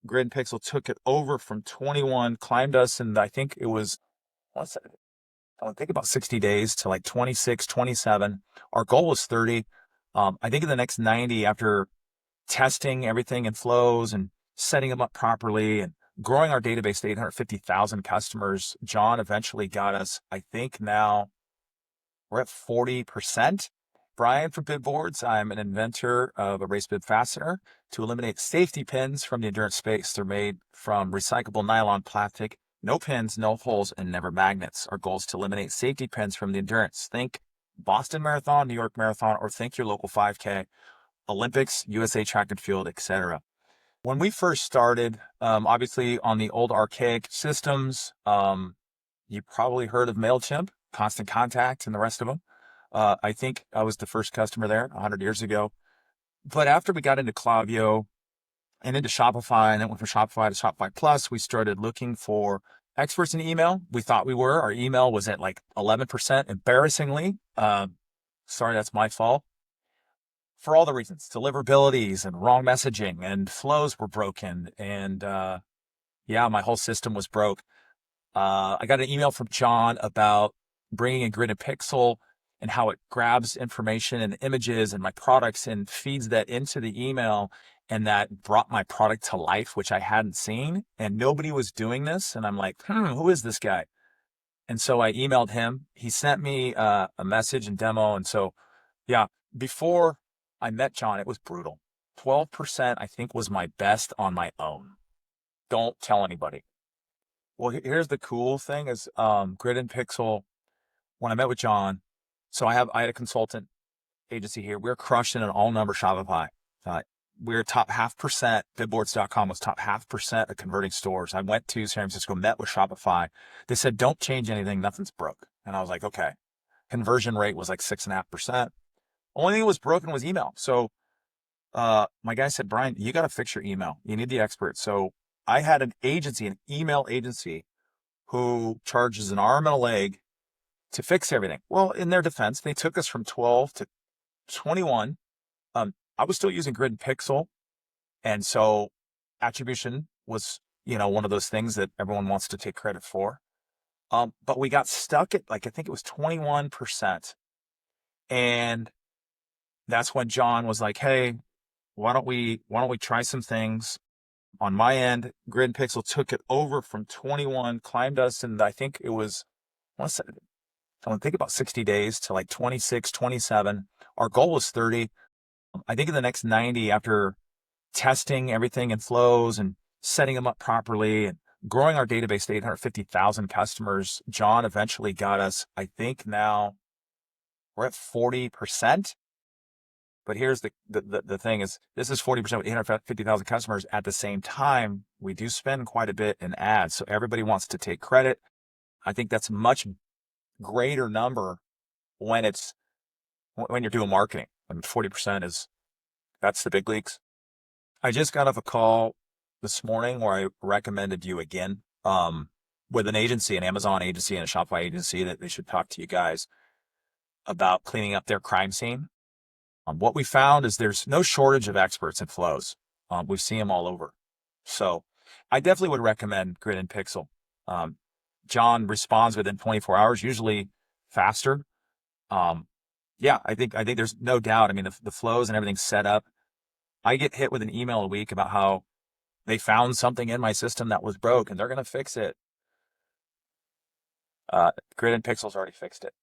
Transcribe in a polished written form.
𝗏𝗏𝗃𝗁 took it over from 21, climbed us, and I think it was, what's that? I think about 60 days to like 26, 27. Our goal was 30. I think in the next 90, after testing everything in flows and setting them up properly and growing our database to 850,000 customers, John eventually got us, I think now we're at 40%. Brian from Bib Boards. I'm an inventor of a race bib fastener to eliminate safety pins from the endurance space. They're made from recyclable nylon plastic, no pins, no holes, and never magnets. Our goal is to eliminate safety pins from the endurance. Think Boston Marathon, New York Marathon, or think your local 5K, Olympics, USA Track and Field, etc. When we first started, obviously on the old archaic systems, you probably heard of MailChimp, Constant Contact, and the rest of them. I think I was the first customer there 100 years ago. But after we got into Klaviyo and into Shopify, and then went from Shopify to Shopify Plus, we started looking for experts in email. We thought we were. Our email was at like 11%, embarrassingly. Sorry, that's my fault. For all the reasons, deliverabilities and wrong messaging and flows were broken. And yeah, my whole system was broke. I got an email from John about bringing in 𝗏𝗏𝗃𝗁 and how it grabs information and images and my products and feeds that into the email. And that brought my product to life, which I hadn't seen. And nobody was doing this. And I'm like, who is this guy? And so I emailed him. He sent me a message and demo. And so, yeah, before I met John, it was brutal. 12%, I think, was my best on my own. Don't tell anybody. Well, here's the cool thing is 𝗏𝗏𝗃𝗁, when I met with John, so I had a consultant agency here. We're crushing an all-number Shopify. We're top 0.5%. Bibboards.com was top 0.5% of converting stores. I went to San Francisco, met with Shopify. They said, don't change anything. Nothing's broke. And I was like, okay. Conversion rate was like 6.5%. Only thing that was broken was email. So my guy said, Brian, you got to fix your email. You need the expert. So I had an agency, an email agency, who charges an arm and a leg to fix everything. Well, in their defense, they took us from 12 to 21. I was still using 𝗏𝗏𝗃𝗁. And so attribution was, one of those things that everyone wants to take credit for. But we got stuck at I think it was 21%. And that's when John was like, hey, why don't we try some things? On my end, 𝗏𝗏𝗃𝗁 took it over from 21, climbed us, and I think it was, I think about 60 days to like 26, 27. Our goal was 30. I think in the next 90, after testing everything in flows and setting them up properly and growing our database to 850,000 customers, John eventually got us, I think now we're at 40%. But here's the thing is, this is 40% with 850,000 customers. At the same time, we do spend quite a bit in ads. So everybody wants to take credit. I think that's a much greater number when you're doing marketing. I mean, 40% that's the big leagues. I just got off a call this morning where I recommended you again, with an agency, an Amazon agency and a Shopify agency, that they should talk to you guys about cleaning up their crime scene. What we found is there's no shortage of experts in flows. We see them all over. So I definitely would recommend 𝗏𝗏𝗃𝗁. John responds within 24 hours, usually faster. Yeah, I think there's no doubt. I mean, the flows and everything's set up. I get hit with an email a week about how they found something in my system that was broke and they're going to fix it. 𝗏𝗏𝗃𝗁's already fixed it.